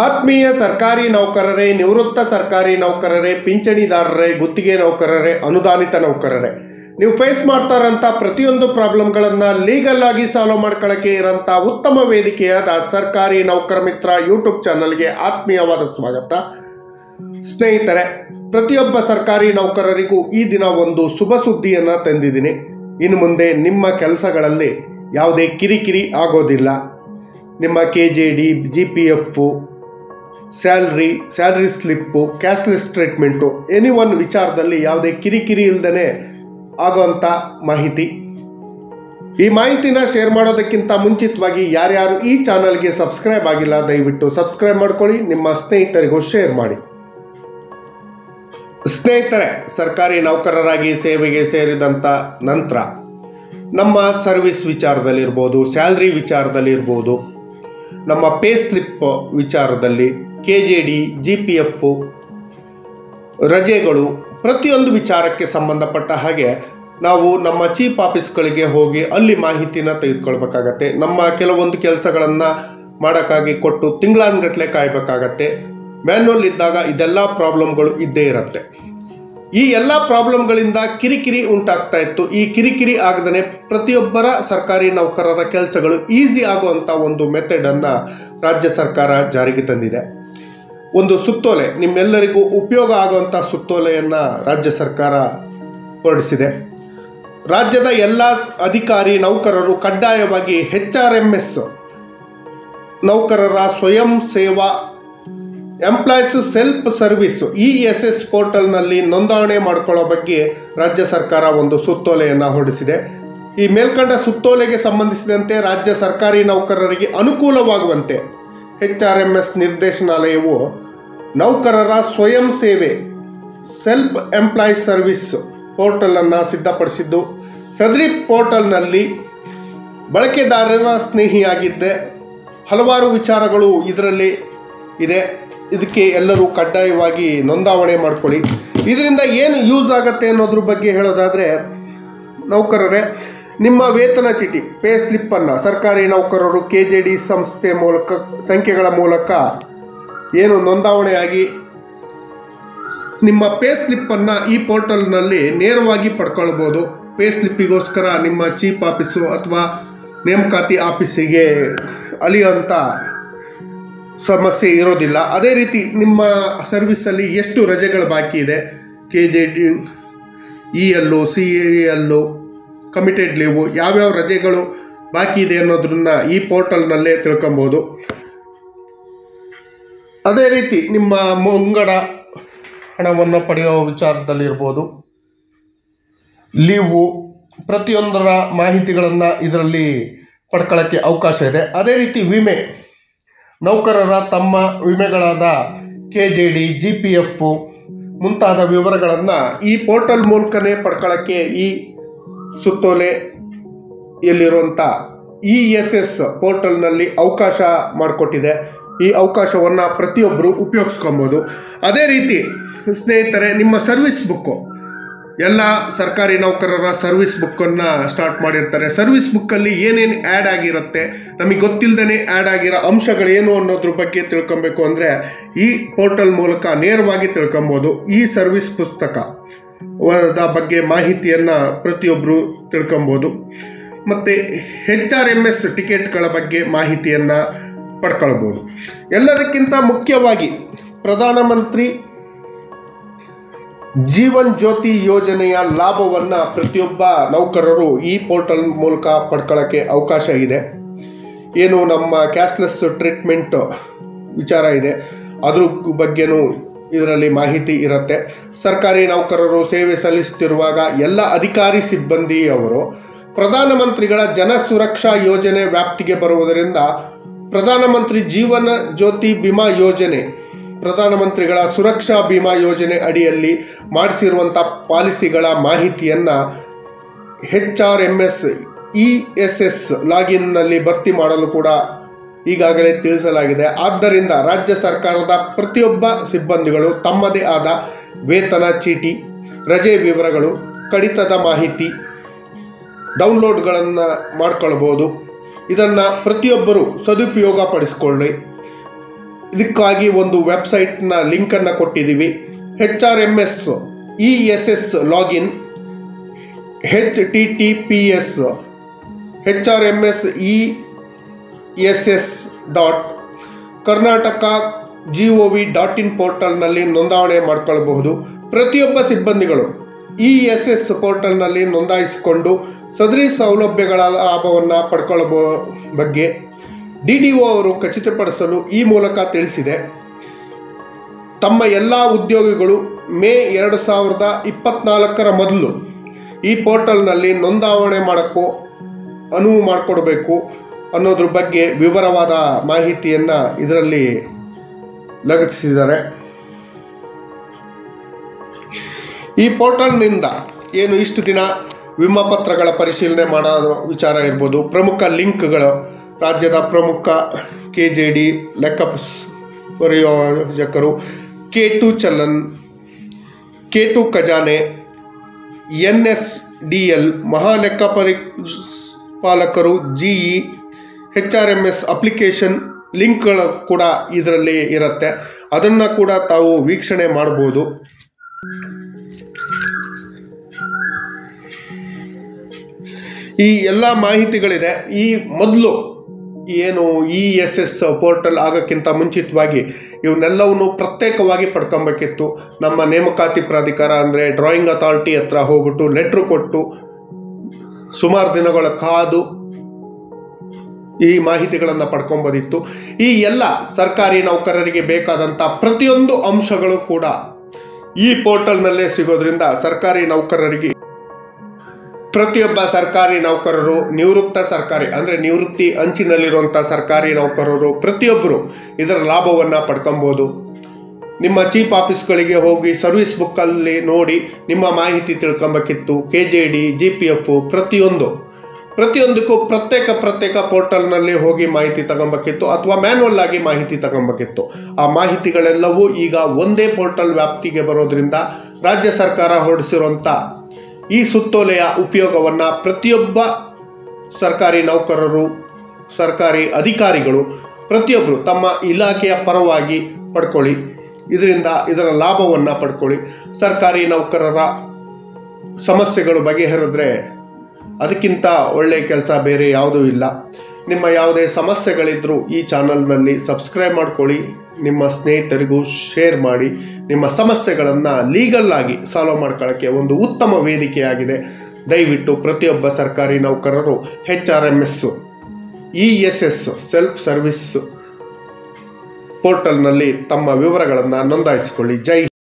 ಆತ್ಮೀಯ ಸರ್ಕಾರಿ ನೌಕರರೇ, ನಿವೃತ್ತ ಸರ್ಕಾರಿ ನೌಕರರೇ, ಪಿಂಚಣಿದಾರರೇ, ಗುತ್ತಿಗೆ ನೌಕರರೇ, ಅನುದಾನಿತ ನೌಕರರೇ, ನೀವು ಫೇಸ್ ಮಾಡ್ತಾ ಇರೋಂಥ ಪ್ರತಿಯೊಂದು ಪ್ರಾಬ್ಲಮ್ಗಳನ್ನು ಲೀಗಲ್ ಆಗಿ ಸಾಲ್ವ್ ಮಾಡ್ಕೊಳ್ಳೋಕ್ಕೆ ಇರೋಂಥ ಉತ್ತಮ ವೇದಿಕೆಯಾದ ಸರ್ಕಾರಿ ನೌಕರ ಮಿತ್ರ ಯೂಟ್ಯೂಬ್ ಚಾನಲ್ಗೆ ಆತ್ಮೀಯವಾದ ಸ್ವಾಗತ. ಸ್ನೇಹಿತರೆ, ಪ್ರತಿಯೊಬ್ಬ ಸರ್ಕಾರಿ ನೌಕರರಿಗೂ ಈ ದಿನ ಒಂದು ಶುಭ ಸುದ್ದಿಯನ್ನು ತಂದಿದ್ದೀನಿ. ಇನ್ನು ಮುಂದೆ ನಿಮ್ಮ ಕೆಲಸಗಳಲ್ಲಿ ಯಾವುದೇ ಕಿರಿಕಿರಿ ಆಗೋದಿಲ್ಲ. ನಿಮ್ಮ KJD, GPF, salary slip, cashless treatment, any one ವಿಚಾರದಲ್ಲಿ ಯಾವುದೇ ಕಿರಿಕಿರಿ ಇಲ್ಲದೇ ಆಗೋವಂಥ ಮಾಹಿತಿ. ಈ ಮಾಹಿತಿನ ಶೇರ್ ಮಾಡೋದಕ್ಕಿಂತ ಮುಂಚಿತವಾಗಿ ಯಾರ್ಯಾರು ಈ ಚಾನಲ್ಗೆ ಸಬ್ಸ್ಕ್ರೈಬ್ ಆಗಿಲ್ಲ ದಯವಿಟ್ಟು ಸಬ್ಸ್ಕ್ರೈಬ್ ಮಾಡ್ಕೊಳ್ಳಿ, ನಿಮ್ಮ ಸ್ನೇಹಿತರಿಗೂ ಶೇರ್ ಮಾಡಿ. ಸ್ನೇಹಿತರೆ, ಸರ್ಕಾರಿ ನೌಕರರಾಗಿ ಸೇವೆಗೆ ಸೇರಿದಂಥ ನಂತರ ನಮ್ಮ ಸರ್ವಿಸ್ ವಿಚಾರದಲ್ಲಿರ್ಬೋದು, ಸ್ಯಾಲ್ರಿ ವಿಚಾರದಲ್ಲಿರ್ಬೋದು, ನಮ್ಮ ಪೇ ಸ್ಲಿಪ್ ವಿಚಾರದಲ್ಲಿ, KJD, GPF, ರಜೆಗಳು, ಪ್ರತಿಯೊಂದು ವಿಚಾರಕ್ಕೆ ಸಂಬಂಧಪಟ್ಟ ಹಾಗೆ ನಾವು ನಮ್ಮ ಚೀಫ್ ಆಫೀಸ್ಗಳಿಗೆ ಹೋಗಿ ಅಲ್ಲಿ ಮಾಹಿತಿನ ತೆಗೆದುಕೊಳ್ಬೇಕಾಗತ್ತೆ. ನಮ್ಮ ಕೆಲವೊಂದು ಕೆಲಸಗಳನ್ನು ಮಾಡೋಕ್ಕಾಗಿ ಕೊಟ್ಟು ತಿಂಗಳಾನುಗಟ್ಟಲೆ ಕಾಯಬೇಕಾಗತ್ತೆ. ಮ್ಯಾನ್ಯುವಲ್ ಇದ್ದಾಗ ಇದೆಲ್ಲ ಪ್ರಾಬ್ಲಮ್ಗಳು ಇದ್ದೇ ಇರುತ್ತೆ. ಈ ಎಲ್ಲ ಪ್ರಾಬ್ಲಮ್ಗಳಿಂದ ಕಿರಿಕಿರಿ ಉಂಟಾಗ್ತಾ ಇತ್ತು. ಈ ಕಿರಿಕಿರಿ ಆಗದೇ ಪ್ರತಿಯೊಬ್ಬರ ಸರ್ಕಾರಿ ನೌಕರರ ಕೆಲಸಗಳು ಈಸಿ ಆಗುವಂಥ ಒಂದು ಮೆಥಡನ್ನು ರಾಜ್ಯ ಸರ್ಕಾರ ಜಾರಿಗೆ ತಂದಿದೆ. ಒಂದು ಸುತ್ತೋಲೆ, ನಿಮ್ಮೆಲ್ಲರಿಗೂ ಉಪಯೋಗ ಆಗುವಂಥ ಸುತ್ತೋಲೆಯನ್ನು ರಾಜ್ಯ ಸರ್ಕಾರ ಹೊರಡಿಸಿದೆ. ರಾಜ್ಯದ ಎಲ್ಲ ಅಧಿಕಾರಿ ನೌಕರರು ಕಡ್ಡಾಯವಾಗಿ HRMS ನೌಕರರ ಸ್ವಯಂ ಸೇವಾ ಎಂಪ್ಲಾಯೀಸ್ ಸೆಲ್ಫ್ ಸರ್ವಿಸ್ ESS ಪೋರ್ಟಲ್ನಲ್ಲಿ ನೋಂದಣಿ ಮಾಡ್ಕೊಳ್ಳೋ ಬಗ್ಗೆ ರಾಜ್ಯ ಸರ್ಕಾರ ಒಂದು ಸುತ್ತೋಲೆಯನ್ನು ಹೊರಡಿಸಿದೆ. ಈ ಮೇಲ್ಕಂಡ ಸುತ್ತೋಲೆಗೆ ಸಂಬಂಧಿಸಿದಂತೆ ರಾಜ್ಯ ಸರ್ಕಾರಿ ನೌಕರರಿಗೆ ಅನುಕೂಲವಾಗುವಂತೆ HRMS ನಿರ್ದೇಶನಾಲಯವು ನೌಕರರ ಸ್ವಯಂ ಸೇವೆ ಸೆಲ್ಫ್ ಎಂಪ್ಲಾಯೀಸ್ ಸರ್ವಿಸ್ ಪೋರ್ಟಲನ್ನು ಸಿದ್ಧಪಡಿಸಿದ್ದು, ಸದರಿ ಪೋರ್ಟಲ್ನಲ್ಲಿ ಬಳಕೆದಾರರ ಸ್ನೇಹಿಯಾಗಿದ್ದೆ ಹಲವಾರು ವಿಚಾರಗಳು ಇದರಲ್ಲಿ ಇದೆ. ಇದಕ್ಕೆ ಎಲ್ಲರೂ ಕಡ್ಡಾಯವಾಗಿ ನೋಂದಾವಣೆ ಮಾಡ್ಕೊಳ್ಳಿ. ಇದರಿಂದ ಏನು ಯೂಸ್ ಆಗುತ್ತೆ ಅನ್ನೋದ್ರ ಬಗ್ಗೆ ಹೇಳೋದಾದರೆ, ನೌಕರರೇ, ನಿಮ್ಮ ವೇತನ ಚೀಟಿ ಪೇ ಸ್ಲಿಪ್ಪನ್ನು ಸರ್ಕಾರಿ ನೌಕರರು KJD ಸಂಸ್ಥೆ ಸಂಖ್ಯೆಗಳ ಮೂಲಕ ಏನು ನೋಂದಾವಣೆಯಾಗಿ ನಿಮ್ಮ ಪೇ ಸ್ಲಿಪ್ಪನ್ನು ಈ ಪೋರ್ಟಲ್ನಲ್ಲಿ ನೇರವಾಗಿ ಪಡ್ಕೊಳ್ಬೋದು. ಪೇ ಸ್ಲಿಪ್ಪಿಗೋಸ್ಕರ ನಿಮ್ಮ ಚೀಫ್ ಆಫೀಸು ಅಥವಾ ನೇಮಕಾತಿ ಆಫೀಸಿಗೆ ಅಲಿಯುವಂಥ ಸಮಸ್ಯೆ ಇರೋದಿಲ್ಲ. ಅದೇ ರೀತಿ ನಿಮ್ಮ ಸರ್ವಿಸಲ್ಲಿ ಎಷ್ಟು ರಜೆಗಳು ಬಾಕಿ ಇದೆ, KJD, EL, CAL, committed leave, ಯಾವ್ಯಾವ ರಜೆಗಳು ಬಾಕಿ ಇದೆ ಅನ್ನೋದನ್ನ ಈ ಪೋರ್ಟಲ್ನಲ್ಲೇ ತಿಳ್ಕೊಬೋದು. ಅದೇ ರೀತಿ ನಿಮ್ಮ ಮುಂಗಡ ಹಣವನ್ನು ಪಡೆಯೋ ವಿಚಾರದಲ್ಲಿರ್ಬೋದು, ಲೀವು, ಪ್ರತಿಯೊಂದರ ಮಾಹಿತಿಗಳನ್ನು ಇದರಲ್ಲಿ ಪಡ್ಕೊಳ್ಳೋಕ್ಕೆ ಅವಕಾಶ ಇದೆ. ಅದೇ ರೀತಿ ವಿಮೆ, ನೌಕರರ ತಮ್ಮ ವಿಮೆಗಳಾದ KJD, GPF ಮುಂತಾದ ವಿವರಗಳನ್ನು ಈ ಪೋರ್ಟಲ್ ಮೂಲಕನೇ ಪಡ್ಕೊಳ್ಳೋಕ್ಕೆ ಈ ಸುತ್ತೋಲೆಯಲ್ಲಿರುವಂಥ ESS ಪೋರ್ಟಲ್ನಲ್ಲಿ ಅವಕಾಶ ಮಾಡಿಕೊಟ್ಟಿದೆ. ಈ ಅವಕಾಶವನ್ನು ಪ್ರತಿಯೊಬ್ಬರು ಉಪಯೋಗಿಸ್ಕೊಬೋದು. ಅದೇ ರೀತಿ ಸ್ನೇಹಿತರೆ, ನಿಮ್ಮ ಸರ್ವಿಸ್ ಬುಕ್ಕು, ಎಲ್ಲ ಸರ್ಕಾರಿ ನೌಕರರ ಸರ್ವಿಸ್ ಬುಕ್ಕನ್ನು ಸ್ಟಾರ್ಟ್ ಮಾಡಿರ್ತಾರೆ. ಸರ್ವಿಸ್ ಬುಕ್ಕಲ್ಲಿ ಏನೇನು ಆ್ಯಡ್ ಆಗಿರುತ್ತೆ, ನಮಗೆ ಗೊತ್ತಿಲ್ಲದೇ ಆ್ಯಡ್ ಆಗಿರೋ ಅಂಶಗಳೇನು ಅನ್ನೋದ್ರ ಬಗ್ಗೆ ತಿಳ್ಕೊಬೇಕು ಅಂದರೆ ಈ ಪೋರ್ಟಲ್ ಮೂಲಕ ನೇರವಾಗಿ ತಿಳ್ಕೊಬೋದು. ಈ ಸರ್ವಿಸ್ ಪುಸ್ತಕದ ಬಗ್ಗೆ ಮಾಹಿತಿಯನ್ನು ಪ್ರತಿಯೊಬ್ಬರು ತಿಳ್ಕೊಬೋದು. ಮತ್ತು HRMS ಟಿಕೆಟ್ಗಳ ಬಗ್ಗೆ ಮಾಹಿತಿಯನ್ನು ಪಡ್ಕೊಳ್ಬೋದು. ಎಲ್ಲದಕ್ಕಿಂತ ಮುಖ್ಯವಾಗಿ ಪ್ರಧಾನಮಂತ್ರಿ ಜೀವನ್ ಜ್ಯೋತಿ ಯೋಜನೆಯ ಲಾಭವನ್ನು ಪ್ರತಿಯೊಬ್ಬ ನೌಕರರು ಈ ಪೋರ್ಟಲ್ ಮೂಲಕ ಪಡ್ಕೊಳ್ಳೋಕ್ಕೆ ಅವಕಾಶ ಇದೆ. ಏನು ನಮ್ಮ ಕ್ಯಾಶ್ಲೆಸ್ ಟ್ರೀಟ್ಮೆಂಟ್ ವಿಚಾರ ಇದೆ, ಅದ್ರ ಬಗ್ಗೆನೂ ಇದರಲ್ಲಿ ಮಾಹಿತಿ ಇರುತ್ತೆ. ಸರ್ಕಾರಿ ನೌಕರರು ಸೇವೆ ಸಲ್ಲಿಸುತ್ತಿರುವಾಗ ಎಲ್ಲ ಅಧಿಕಾರಿ ಸಿಬ್ಬಂದಿಯವರು ಪ್ರಧಾನಮಂತ್ರಿಗಳ ಜನ ಸುರಕ್ಷಾ ಯೋಜನೆ ವ್ಯಾಪ್ತಿಗೆ ಬರುವುದರಿಂದ ಪ್ರಧಾನಮಂತ್ರಿ ಜೀವನ ಜ್ಯೋತಿ ವಿಮಾ ಯೋಜನೆ, ಪ್ರಧಾನಮಂತ್ರಿಗಳ ಸುರಕ್ಷಾ ವಿಮಾ ಯೋಜನೆ ಅಡಿಯಲ್ಲಿ ಮಾಡಿಸಿರುವಂಥ ಪಾಲಿಸಿಗಳ ಮಾಹಿತಿಯನ್ನು HRMS ESS ಲಾಗಿನ್ನಲ್ಲಿ ಭರ್ತಿ ಮಾಡಲು ಕೂಡ ಈಗಾಗಲೇ ತಿಳಿಸಲಾಗಿದೆ. ಆದ್ದರಿಂದ ರಾಜ್ಯ ಸರ್ಕಾರದ ಪ್ರತಿಯೊಬ್ಬ ಸಿಬ್ಬಂದಿಗಳು ತಮ್ಮದೇ ಆದ ವೇತನ ಚೀಟಿ, ರಜೆ ವಿವರಗಳು, ಕಡಿತದ ಮಾಹಿತಿ ಡೌನ್ಲೋಡ್ಗಳನ್ನು ಮಾಡ್ಕೊಳ್ಬೋದು. ಇದನ್ನು ಪ್ರತಿಯೊಬ್ಬರು ಸದುಪಯೋಗ ಪಡಿಸ್ಕೊಳ್ಳಿ. ಇದಕ್ಕಾಗಿ ಒಂದು ವೆಬ್ಸೈಟ್ನ ಲಿಂಕನ್ನು ಕೊಟ್ಟಿದ್ದೀವಿ. HRMS ESS login https HRMSESS.karnataka.gov.in ಪೋರ್ಟಲ್ನಲ್ಲಿ ನೋಂದಣಿ ಮಾಡಿಕೊಳ್ಳಬಹುದು. ಪ್ರತಿಯೊಬ್ಬ ಸಿಬ್ಬಂದಿಗಳು ESS ಪೋರ್ಟಲ್ನಲ್ಲಿ ನೋಂದಾಯಿಸಿಕೊಂಡು ಸದರಿ ಸೌಲಭ್ಯಗಳ ಲಾಭವನ್ನು ಪಡ್ಕೊಳ್ಳುವ ಬಗ್ಗೆ DDO ಅವರು ಖಚಿತಪಡಿಸಲು ಈ ಮೂಲಕ ತಿಳಿಸಿದೆ. ತಮ್ಮ ಎಲ್ಲ ಉದ್ಯೋಗಿಗಳು ಮೇ 2024 ಮೊದಲು ಈ ಪೋರ್ಟಲ್ನಲ್ಲಿ ನೋಂದಾವಣೆ ಮಾಡೋಕ್ಕೂ ಅನುವು ಮಾಡಿಕೊಡ್ಬೇಕು ಅನ್ನೋದ್ರ ಬಗ್ಗೆ ವಿವರವಾದ ಮಾಹಿತಿಯನ್ನು ಇದರಲ್ಲಿ ಲಗತ್ತಿಸಿದ್ದಾರೆ. ಈ ಪೋರ್ಟಲ್ನಿಂದ ಏನು ಇಷ್ಟು ದಿನ ವಿಮಾ ಪತ್ರಗಳ ಪರಿಶೀಲನೆ ಮಾಡೋ ವಿಚಾರ ಇರ್ಬೋದು, ಪ್ರಮುಖ ಲಿಂಕ್ಗಳು, ರಾಜ್ಯದ ಪ್ರಮುಖ KJD ಲೆಕ್ಕ ಪರಿಯೋಜಕರು, K2 ಚಲನ್, K2 ಖಜಾನೆ, NSDL ಮಹಾಲೆಕ್ಕ ಪರಿಪಾಲಕರು, GE, HRMS ಅಪ್ಲಿಕೇಶನ್ ಲಿಂಕ್ಗಳು ಕೂಡ ಇದರಲ್ಲಿ ಇರುತ್ತೆ. ಅದನ್ನು ಕೂಡ ತಾವು ವೀಕ್ಷಣೆ ಮಾಡ್ಬೋದು. ಈ ಎಲ್ಲ ಮಾಹಿತಿಗಳಿದೆ. ಈ ಮೊದಲು ಏನು ESS ಪೋರ್ಟಲ್ ಆಗೋಕ್ಕಿಂತ ಮುಂಚಿತವಾಗಿ ಇವನ್ನೆಲ್ಲವನ್ನು ಪ್ರತ್ಯೇಕವಾಗಿ ಪಡ್ಕೊಬೇಕಿತ್ತು. ನಮ್ಮ ನೇಮಕಾತಿ ಪ್ರಾಧಿಕಾರ ಅಂದರೆ ಡ್ರಾಯಿಂಗ್ ಅಥಾರಿಟಿ ಹತ್ರ ಹೋಗ್ಬಿಟ್ಟು ಲೆಟ್ರು ಕೊಟ್ಟು ಸುಮಾರು ದಿನಗಳ ಕಾದು ಈ ಮಾಹಿತಿಗಳನ್ನು ಪಡ್ಕೊಬೋದಿತ್ತು. ಈ ಎಲ್ಲ ಸರ್ಕಾರಿ ನೌಕರರಿಗೆ ಬೇಕಾದಂಥ ಪ್ರತಿಯೊಂದು ಅಂಶಗಳು ಕೂಡ ಈ ಪೋರ್ಟಲ್ನಲ್ಲೇ ಸಿಗೋದ್ರಿಂದ ಸರ್ಕಾರಿ ನೌಕರರಿಗೆ ಪ್ರತಿಯೊಬ್ಬ ಸರ್ಕಾರಿ ನೌಕರರು, ನಿವೃತ್ತ ಸರ್ಕಾರಿ ಅಂದರೆ ನಿವೃತ್ತಿ ಅಂಚಿನಲ್ಲಿರುವಂಥ ಸರ್ಕಾರಿ ನೌಕರರು ಪ್ರತಿಯೊಬ್ಬರು ಇದರ ಲಾಭವನ್ನು ಪಡ್ಕೊಬೋದು. ನಿಮ್ಮ ಚೀಫ್ ಆಫೀಸ್ಗಳಿಗೆ ಹೋಗಿ ಸರ್ವಿಸ್ ಬುಕ್ಕಲ್ಲಿ ನೋಡಿ ನಿಮ್ಮ ಮಾಹಿತಿ ತಿಳ್ಕೊಬೇಕಿತ್ತು. KJD, GPF ಪ್ರತಿಯೊಂದಕ್ಕೂ ಪ್ರತ್ಯೇಕ ಪೋರ್ಟಲ್ನಲ್ಲಿ ಹೋಗಿ ಮಾಹಿತಿ ತಗೊಬೇಕಿತ್ತು ಅಥವಾ ಮ್ಯಾನ್ಯಲ್ ಆಗಿ ಮಾಹಿತಿ ತಗೊಬೇಕಿತ್ತು. ಆ ಮಾಹಿತಿಗಳೆಲ್ಲವೂ ಈಗ ಒಂದೇ ಪೋರ್ಟಲ್ ವ್ಯಾಪ್ತಿಗೆ ಬರೋದ್ರಿಂದ ರಾಜ್ಯ ಸರ್ಕಾರ ಹೊರಡಿಸಿರುವಂಥ ಈ ಸುತ್ತೋಲೆಯ ಉಪಯೋಗವನ್ನು ಪ್ರತಿಯೊಬ್ಬ ಸರ್ಕಾರಿ ನೌಕರರು, ಸರ್ಕಾರಿ ಅಧಿಕಾರಿಗಳು ಪ್ರತಿಯೊಬ್ಬರು ತಮ್ಮ ಇಲಾಖೆಯ ಪರವಾಗಿ ಪಡ್ಕೊಳ್ಳಿ. ಇದರ ಲಾಭವನ್ನು ಪಡ್ಕೊಳ್ಳಿ. ಸರ್ಕಾರಿ ನೌಕರರ ಸಮಸ್ಯೆಗಳು ಬಗೆಹರಿದ್ರೆ ಅದಕ್ಕಿಂತ ಒಳ್ಳೆಯ ಕೆಲಸ ಬೇರೆ ಯಾವುದೂ ಇಲ್ಲ. ನಿಮ್ಮ ಯಾವುದೇ ಸಮಸ್ಯೆಗಳಿದ್ದರೂ ಈ ಚಾನಲ್ನಲ್ಲಿ ಸಬ್ಸ್ಕ್ರೈಬ್ ಮಾಡ್ಕೊಳ್ಳಿ, ನಿಮ್ಮ ಸ್ನೇಹಿತರಿಗೂ ಶೇರ್ ಮಾಡಿ. ನಿಮ್ಮ ಸಮಸ್ಯೆಗಳನ್ನು ಲೀಗಲ್ ಆಗಿ ಸಾಲ್ವ್ ಮಾಡ್ಕೊಳ್ಳೋಕ್ಕೆ ಒಂದು ಉತ್ತಮ ವೇದಿಕೆಯಾಗಿದೆ. ದಯವಿಟ್ಟು ಪ್ರತಿಯೊಬ್ಬ ಸರ್ಕಾರಿ ನೌಕರರು HRMS ESS ಸೆಲ್ಫ್ ಸರ್ವಿಸ್ ಪೋರ್ಟಲ್ನಲ್ಲಿ ತಮ್ಮ ವಿವರಗಳನ್ನು ನೋಂದಾಯಿಸಿಕೊಳ್ಳಿ. ಜೈ